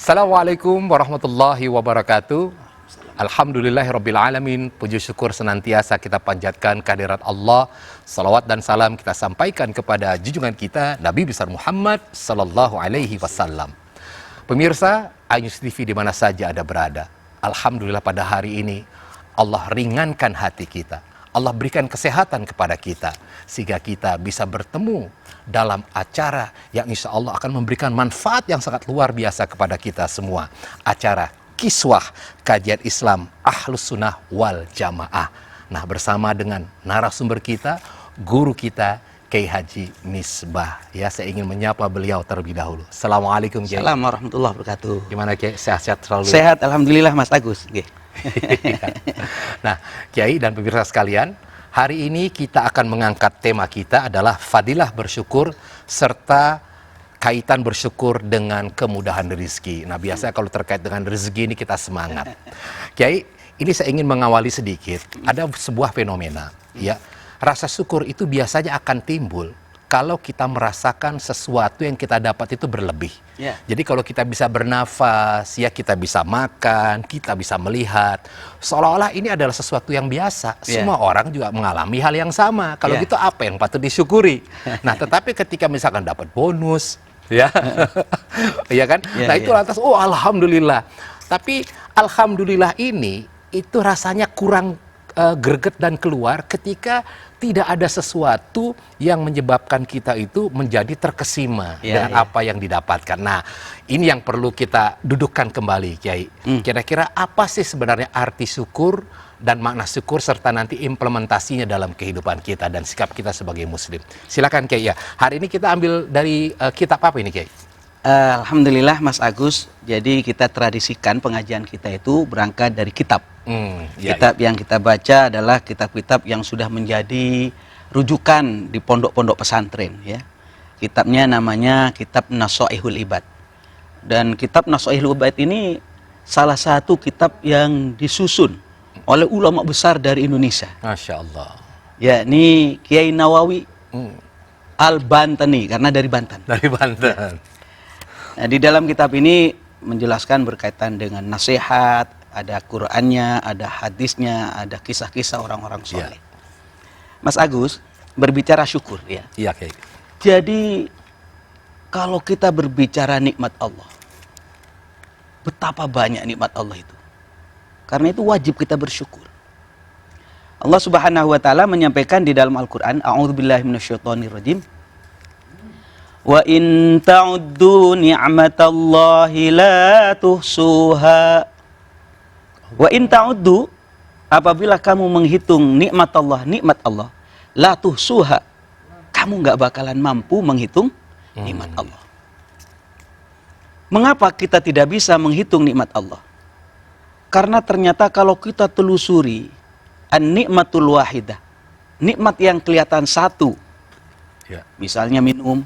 Assalamualaikum warahmatullahi wabarakatuh. Alhamdulillahirrabbilalamin. Puji syukur senantiasa kita panjatkan kehadirat Allah. Salawat dan salam kita sampaikan kepada junjungan kita Nabi besar Muhammad sallallahu alaihi wasallam. Pemirsa Ayus TV di mana saja Anda berada, alhamdulillah pada hari ini Allah ringankan hati kita. Allah berikan kesehatan kepada kita sehingga kita bisa bertemu dalam acara yang insya Allah akan memberikan manfaat yang sangat luar biasa kepada kita semua. Acara Kiswah Kajian Islam Ahlus Sunnah wal Jamaah. Nah, bersama dengan narasumber kita, guru kita Kiai Haji Misbah. Ya, saya ingin menyapa beliau terlebih dahulu. Assalamualaikum Kiai. Assalamualaikum warahmatullahi wabarakatuh. Gimana Kiai? Sehat-sehat selalu? Sehat, alhamdulillah Mas Agus. Nah, Kiai dan pemirsa sekalian, hari ini kita akan mengangkat tema kita adalah fadilah bersyukur serta kaitan bersyukur dengan kemudahan rezeki. Nah, biasanya kalau terkait dengan rezeki ini kita semangat. Kiai, ini saya ingin mengawali sedikit. Ada sebuah fenomena, ya. Rasa syukur itu biasanya akan timbul kalau kita merasakan sesuatu yang kita dapat itu berlebih. Yeah. Jadi kalau kita bisa bernafas, ya kita bisa makan, kita bisa melihat, seolah-olah ini adalah sesuatu yang biasa. Yeah. Semua orang juga mengalami hal yang sama. Kalau gitu apa yang patut disyukuri? Nah, tetapi ketika misalkan dapat bonus, ya, ya kan? Nah itu lantas, oh alhamdulillah. Tapi alhamdulillah ini itu rasanya kurang greget dan keluar ketika tidak ada sesuatu yang menyebabkan kita itu menjadi terkesima dengan apa yang didapatkan. Nah, ini yang perlu kita dudukkan kembali, Kiai. Kira-kira apa sih sebenarnya arti syukur dan makna syukur serta nanti implementasinya dalam kehidupan kita dan sikap kita sebagai muslim. Silakan Kiai ya. Hari ini kita ambil dari kitab apa ini, Kiai? Alhamdulillah Mas Agus. Jadi kita tradisikan pengajian kita itu berangkat dari kitab. Kitab yang kita baca adalah kitab-kitab yang sudah menjadi rujukan di pondok-pondok pesantren, ya. Kitabnya namanya Kitab Nasoihul Ibad. Dan Kitab Nasoihul Ibad ini salah satu kitab yang disusun oleh ulama besar dari Indonesia. Masya Allah. Ya, ini Kiai Nawawi Al-Bantani, karena dari Banten. Dari Banten. Nah, di dalam kitab ini menjelaskan berkaitan dengan nasihat, ada Qur'annya, ada hadisnya, ada kisah-kisah orang-orang soleh. Mas Agus, berbicara syukur, ya. Iya, Kiai. Jadi, kalau kita berbicara nikmat Allah, betapa banyak nikmat Allah itu. Karena itu wajib kita bersyukur. Allah Subhanahu wa taala menyampaikan di dalam Al-Qur'an, a'udzubillahi minasyaitonirrajim. Wa in ta'uddu ni'matallahi la tuhsuha. Wa in ta'uddu, apabila kamu menghitung nikmat Allah, la tuhsuha, kamu nggak bakalan mampu menghitung nikmat Allah. Mengapa kita tidak bisa menghitung nikmat Allah? Karena ternyata kalau kita telusuri an-nikmatul wahidah, nikmat yang kelihatan satu, misalnya minum,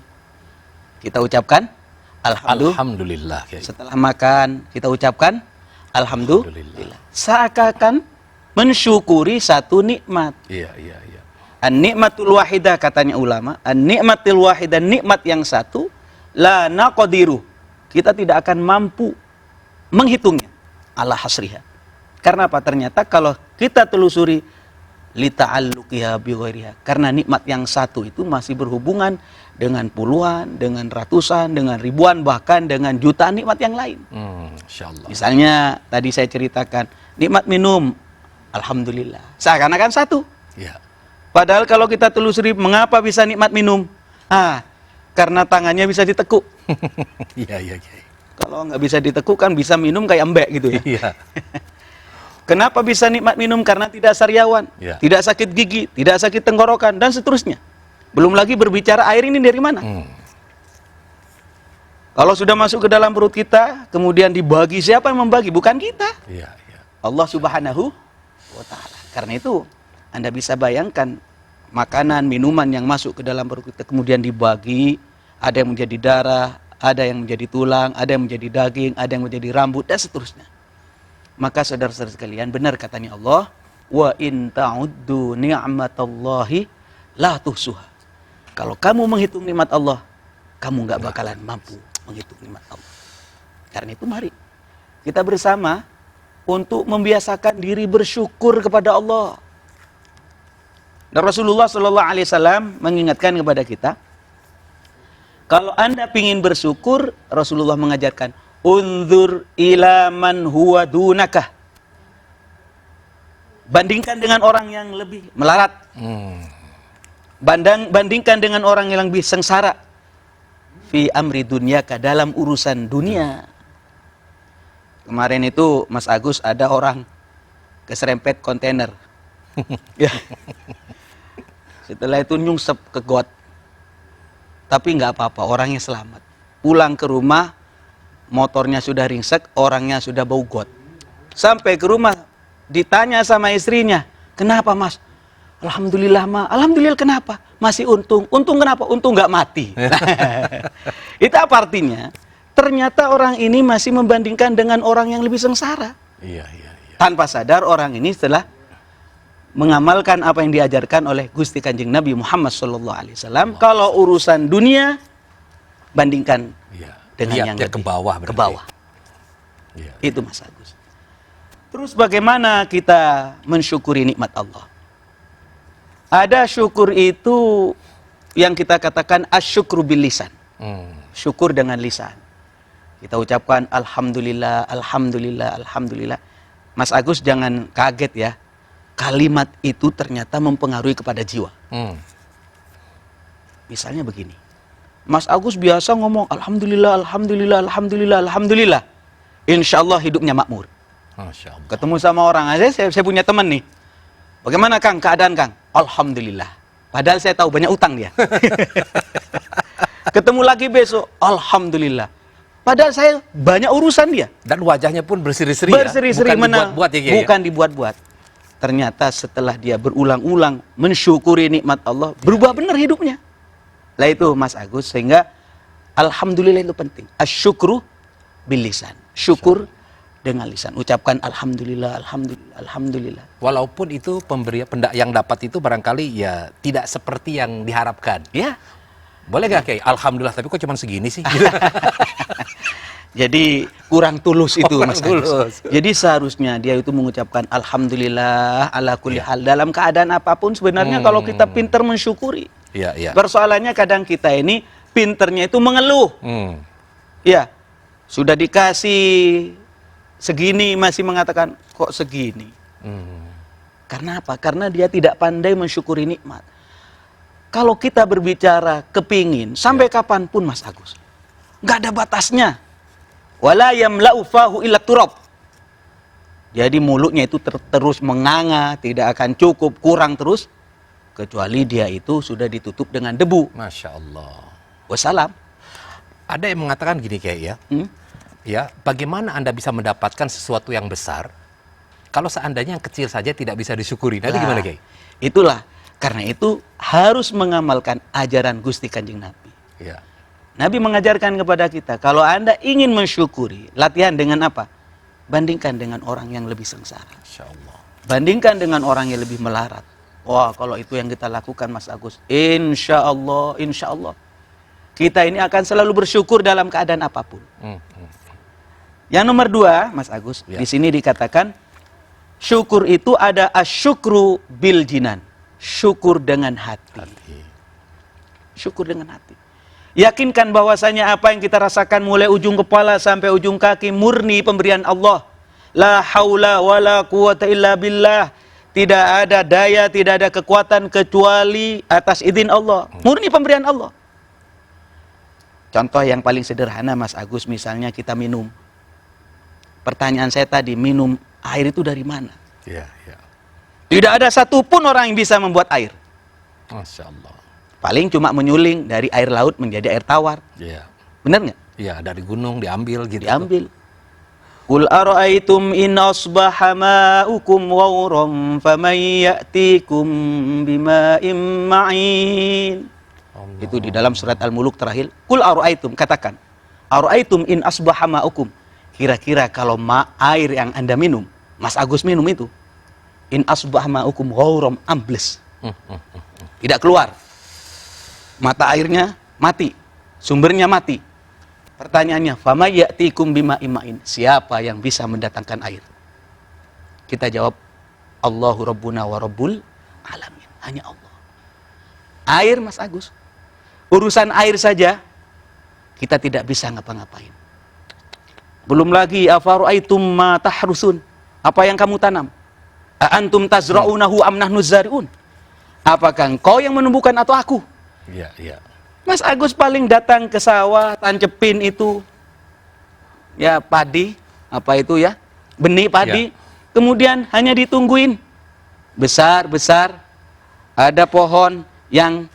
kita ucapkan alhamdulillah. Setelah makan, kita ucapkan alhamdulillah. Seakan-akan mensyukuri satu nikmat. Iya. An-nikmatul wahidah, katanya ulama, an-nikmatul wahidah, nikmat yang satu, la naqdiru, kita tidak akan mampu menghitungnya ala hasriha. Karena apa? Ternyata kalau kita telusuri li ta'alluqiha bi ghairiha, karena nikmat yang satu itu masih berhubungan dengan puluhan, dengan ratusan, dengan ribuan, bahkan dengan jutaan nikmat yang lain. Insyaallah. Misalnya tadi saya ceritakan nikmat minum, alhamdulillah, seakan-akan satu. Ya. Padahal kalau kita telusuri mengapa bisa nikmat minum, karena tangannya bisa ditekuk. Iya. Kalau nggak bisa ditekuk kan bisa minum kayak embek gitu ya. Iya. Kenapa bisa nikmat minum? Karena tidak sariawan, tidak sakit gigi, tidak sakit tenggorokan, dan seterusnya. Belum lagi berbicara air ini dari mana. Kalau sudah masuk ke dalam perut kita, kemudian dibagi, siapa yang membagi? Bukan kita. Iya. Allah Subhanahu wa ta'ala. Karena itu, Anda bisa bayangkan makanan, minuman yang masuk ke dalam perut kita, kemudian dibagi, ada yang menjadi darah, ada yang menjadi tulang, ada yang menjadi daging, ada yang menjadi rambut, dan seterusnya. Maka saudara-saudara sekalian, benar katanya Allah, wa in ta'uddu ni'matallahi la tuhsuha. Kalau kamu menghitung nikmat Allah, kamu nggak bakalan mampu menghitung nikmat Allah. Karena itu mari kita bersama untuk membiasakan diri bersyukur kepada Allah. Dan Rasulullah Shallallahu Alaihi Wasallam mengingatkan kepada kita, kalau Anda ingin bersyukur, Rasulullah mengajarkan, unzur ila man huwa dunakah. Bandingkan dengan orang yang lebih melarat. Bandingkan dengan orang yang lebih sengsara. Fi amri dunyaka, dalam urusan dunia. Kemarin itu Mas Agus ada orang keserempet kontainer. Ya. Setelah itu nyungsep ke got. Tapi nggak apa-apa, orangnya selamat. Pulang ke rumah, motornya sudah ringsek, orangnya sudah bau got. Sampai ke rumah, ditanya sama istrinya, kenapa Mas? Alhamdulillah Ma. Alhamdulillah kenapa? Masih untung. Untung kenapa? Untung nggak mati. Itu apa artinya? Ternyata orang ini masih membandingkan dengan orang yang lebih sengsara. Iya. Tanpa sadar orang ini setelah mengamalkan apa yang diajarkan oleh Gusti Kanjeng Nabi Muhammad SAW. Kalau urusan dunia, bandingkan dengan yang lebih ke bawah. Ke bawah. Ya. Itu Mas Agus. Terus bagaimana kita mensyukuri nikmat Allah? Ada syukur itu yang kita katakan asyukru bil lisan. Syukur dengan lisan. Kita ucapkan alhamdulillah, alhamdulillah, alhamdulillah. Mas Agus jangan kaget ya. Kalimat itu ternyata mempengaruhi kepada jiwa. Misalnya begini. Mas Agus biasa ngomong alhamdulillah, alhamdulillah, alhamdulillah, alhamdulillah. Insya Allah hidupnya makmur. Masya Allah. Ketemu sama orang aja, saya punya teman nih. Bagaimana Kang keadaan Kang? Alhamdulillah. Padahal saya tahu banyak utang dia. Ketemu lagi besok, alhamdulillah. Padahal saya banyak urusan dia. Dan wajahnya pun berseri-seri Berseri-seri, bukan dibuat-buat ya. Bukan dibuat-buat. Ternyata setelah dia berulang-ulang mensyukuri nikmat Allah, berubah benar hidupnya. Lah itu Mas Agus, sehingga alhamdulillah itu penting. Asyukru bil lisan. Syukur dengan lisan. Ucapkan alhamdulillah, alhamdulillah, alhamdulillah. Walaupun itu pemberian yang dapat itu barangkali ya tidak seperti yang diharapkan. Ya. Boleh gak Kiai? Alhamdulillah, tapi kok cuma segini sih? Jadi kurang tulus itu Kurang Mas Agus. tulus. Jadi seharusnya dia itu mengucapkan alhamdulillah ala kulli hal dalam keadaan apapun. Sebenarnya kalau kita pintar mensyukuri. Iya. Persoalannya kadang kita ini pinternya itu mengeluh. Ya, sudah dikasih segini masih mengatakan kok segini. Karena apa? Karena dia tidak pandai mensyukuri nikmat. Kalau kita berbicara kepingin sampai kapanpun Mas Agus, nggak ada batasnya. Wala yamla'u fahu illa turab. Jadi mulutnya itu terus menganga, tidak akan cukup, kurang terus, kecuali dia itu sudah ditutup dengan debu. Masya Allah. Wassalam. Ada yang mengatakan gini Kiai ya. Ya, bagaimana Anda bisa mendapatkan sesuatu yang besar kalau seandainya yang kecil saja tidak bisa disyukuri? Nanti gimana Kiai? Itulah. Karena itu harus mengamalkan ajaran Gusti Kanjeng Nabi. Ya. Nabi mengajarkan kepada kita, kalau Anda ingin mensyukuri, latihan dengan apa? Bandingkan dengan orang yang lebih sengsara. Masya Allah. Bandingkan dengan orang yang lebih melarat. Wah, kalau itu yang kita lakukan Mas Agus, insya Allah, kita ini akan selalu bersyukur dalam keadaan apapun. Yang nomor 2, Mas Agus, di sini dikatakan, syukur itu ada asyukru bil jinan. Syukur dengan hati. Syukur dengan hati. Yakinkan bahwasanya apa yang kita rasakan mulai ujung kepala sampai ujung kaki murni pemberian Allah. La haula wala quwata illa billah. Tidak ada daya, tidak ada kekuatan kecuali atas izin Allah. Murni pemberian Allah. Contoh yang paling sederhana Mas Agus, misalnya kita minum. Pertanyaan saya tadi, minum air itu dari mana? Iya. Tidak ada satupun orang yang bisa membuat air. Masya Allah. Paling cuma menyuling dari air laut menjadi air tawar. Iya. Benar nggak? Iya, dari gunung diambil gitu. Diambil. Qul ara'aitum in asbaha ma'ukum wawram faman ya'tikum bima'in ma'in. Itu di dalam surat Al-Muluk terakhir. Qul ara'aitum, katakan. Ara'aitum in asbaha ma'ukum. Kira-kira kalau air yang Anda minum, Mas Agus minum itu, in asbah ma'ukum ghauram, ambles. Tidak keluar. Mata airnya mati. Sumbernya mati. Pertanyaannya, fama ya'tikum bima ima'in. Siapa yang bisa mendatangkan air? Kita jawab, Allahu Rabbuna wa Rabbul Alamin. Hanya Allah. Air, Mas Agus. Urusan air saja, kita tidak bisa ngapa-ngapain. Belum lagi, afaru'aitum ma tahrusun. Apa yang kamu tanam? Antum tazra'unahu am nahnu zari'un. Apakah engkau yang menumbuhkan atau aku? Iya, iya. Mas Agus paling datang ke sawah, tancepin itu, ya padi, apa itu ya, benih padi, kemudian hanya ditungguin, besar, ada pohon yang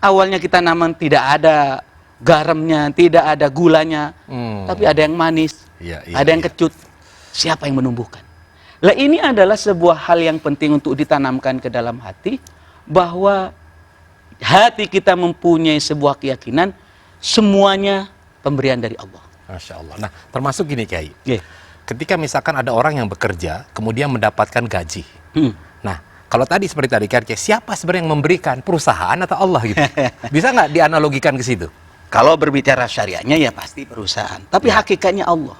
awalnya kita naman tidak ada garamnya, tidak ada gulanya, tapi ada yang manis, ada yang kecut. Siapa yang menumbuhkan? Lah ini adalah sebuah hal yang penting untuk ditanamkan ke dalam hati, bahwa hati kita mempunyai sebuah keyakinan semuanya pemberian dari Allah. Masya Allah. Nah, termasuk gini Kiai. Yeah. Ketika misalkan ada orang yang bekerja, kemudian mendapatkan gaji. Nah, kalau tadi seperti tadi Kiai, siapa sebenarnya yang memberikan? Perusahaan atau Allah gitu? Bisa nggak dianalogikan ke situ? Kalau berbicara syariahnya ya pasti perusahaan. Tapi hakikatnya Allah.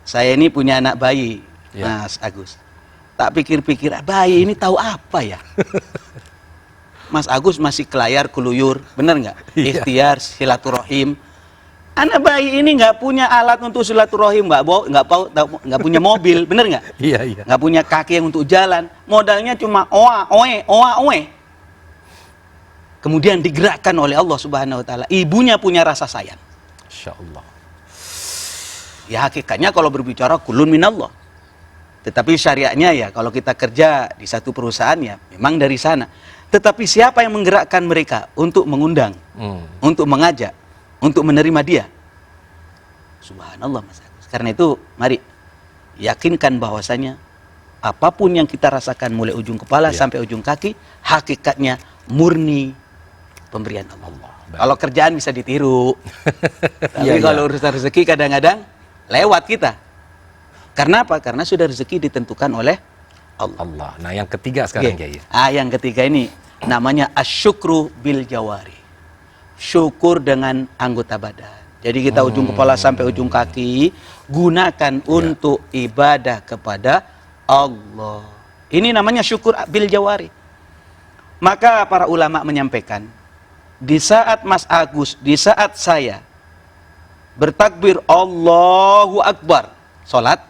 Saya ini punya anak bayi, Mas Agus. Tak pikir-pikir, bayi ini tahu apa ya? Mas Agus masih kelayar keluyur, bener nggak? Ikhtiar, silaturahim. Anak bayi ini nggak punya alat untuk silaturahim, nggak punya mobil, bener nggak? Iya. Nggak punya kaki yang untuk jalan. Modalnya cuma oe. Kemudian digerakkan oleh Allah Subhanahu Wa Taala. Ibunya punya rasa sayang. Insya Allah. Ya hakikatnya kalau berbicara kulun minallah. Tetapi syariatnya ya kalau kita kerja di satu perusahaan ya memang dari sana. Tetapi siapa yang menggerakkan mereka untuk mengundang, untuk mengajak, untuk menerima dia? Subhanallah Mas Agus. Karena itu mari yakinkan bahwasanya apapun yang kita rasakan mulai ujung kepala sampai ujung kaki, hakikatnya murni pemberian Allah. Kalau kerjaan bisa ditiru. Tapi kalau urusan rezeki kadang-kadang lewat kita. Karena apa? Karena sudah rezeki ditentukan oleh Allah. Nah, yang ketiga sekarang Kiai. Yang ketiga ini namanya asyukru bil jawari. Syukur dengan anggota badan. Jadi kita ujung kepala sampai ujung kaki gunakan untuk ibadah kepada Allah. Ini namanya syukur bil jawari. Maka para ulama menyampaikan, di saat Mas Agus, di saat saya bertakbir Allahu Akbar, salat,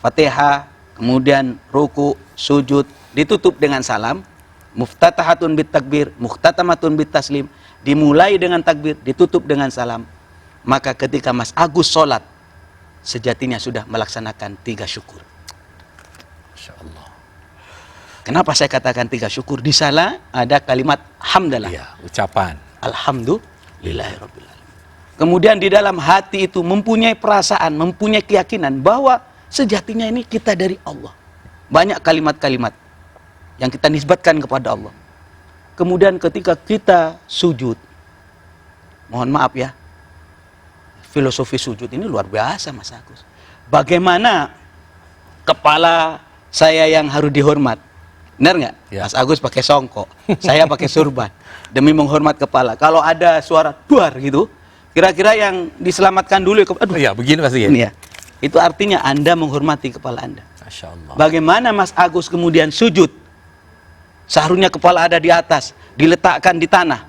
Fatihah, kemudian ruku, sujud, ditutup dengan salam, muftatahatun bit takbir, muhtatamatun bit taslim, dimulai dengan takbir, ditutup dengan salam. Maka ketika Mas Agus sholat, sejatinya sudah melaksanakan 3 syukur. Masya Allah. Kenapa saya katakan 3 syukur? Di sana ada kalimat hamdalah. Iya, ucapan. Alhamdulillahirabbil alamin. Kemudian di dalam hati itu mempunyai perasaan, mempunyai keyakinan bahwa sejatinya ini kita dari Allah. Banyak kalimat-kalimat yang kita nisbatkan kepada Allah. Kemudian ketika kita sujud, mohon maaf ya, filosofi sujud ini luar biasa Mas Agus. Bagaimana kepala saya yang harus dihormat? Benar nggak? Mas Agus pakai songkok, saya pakai surban demi menghormat kepala. Kalau ada suara duar gitu, kira-kira yang diselamatkan dulu. Aduh, ya begini Mas ini ya. Itu artinya Anda menghormati kepala Anda. Masya Allah. Bagaimana Mas Agus kemudian sujud? Seharusnya kepala ada di atas, diletakkan di tanah.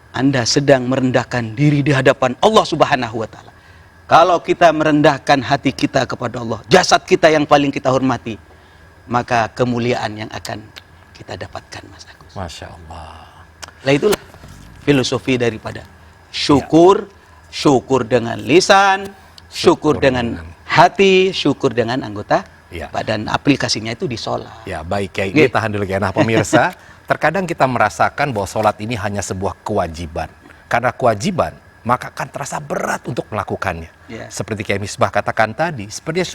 Anda sedang merendahkan diri di hadapan Allah Subhanahu Wa Taala. Kalau kita merendahkan hati kita kepada Allah, jasad kita yang paling kita hormati, maka kemuliaan yang akan kita dapatkan Mas Agus. Masya Allah. Nah itulah filosofi daripada syukur. Syukur dengan lisan, syukur dengan hati, syukur dengan anggota badan. Aplikasinya itu di sholat. Ya baik Kiai, kita tahan dulu Kiai. Nah pemirsa, terkadang kita merasakan bahwa sholat ini hanya sebuah kewajiban. Karena kewajiban, maka akan terasa berat untuk melakukannya. Seperti Kiai Misbah katakan tadi, seperti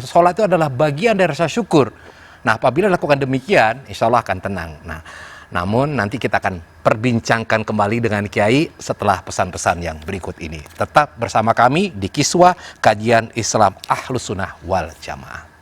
sholat itu adalah bagian dari rasa syukur. Nah apabila lakukan demikian, insya Allah akan tenang. Nah, namun nanti kita akan perbincangkan kembali dengan Kiai setelah pesan-pesan yang berikut ini. Tetap bersama kami di Kiswah Kajian Islam Ahlus Sunnah wal Jamaah.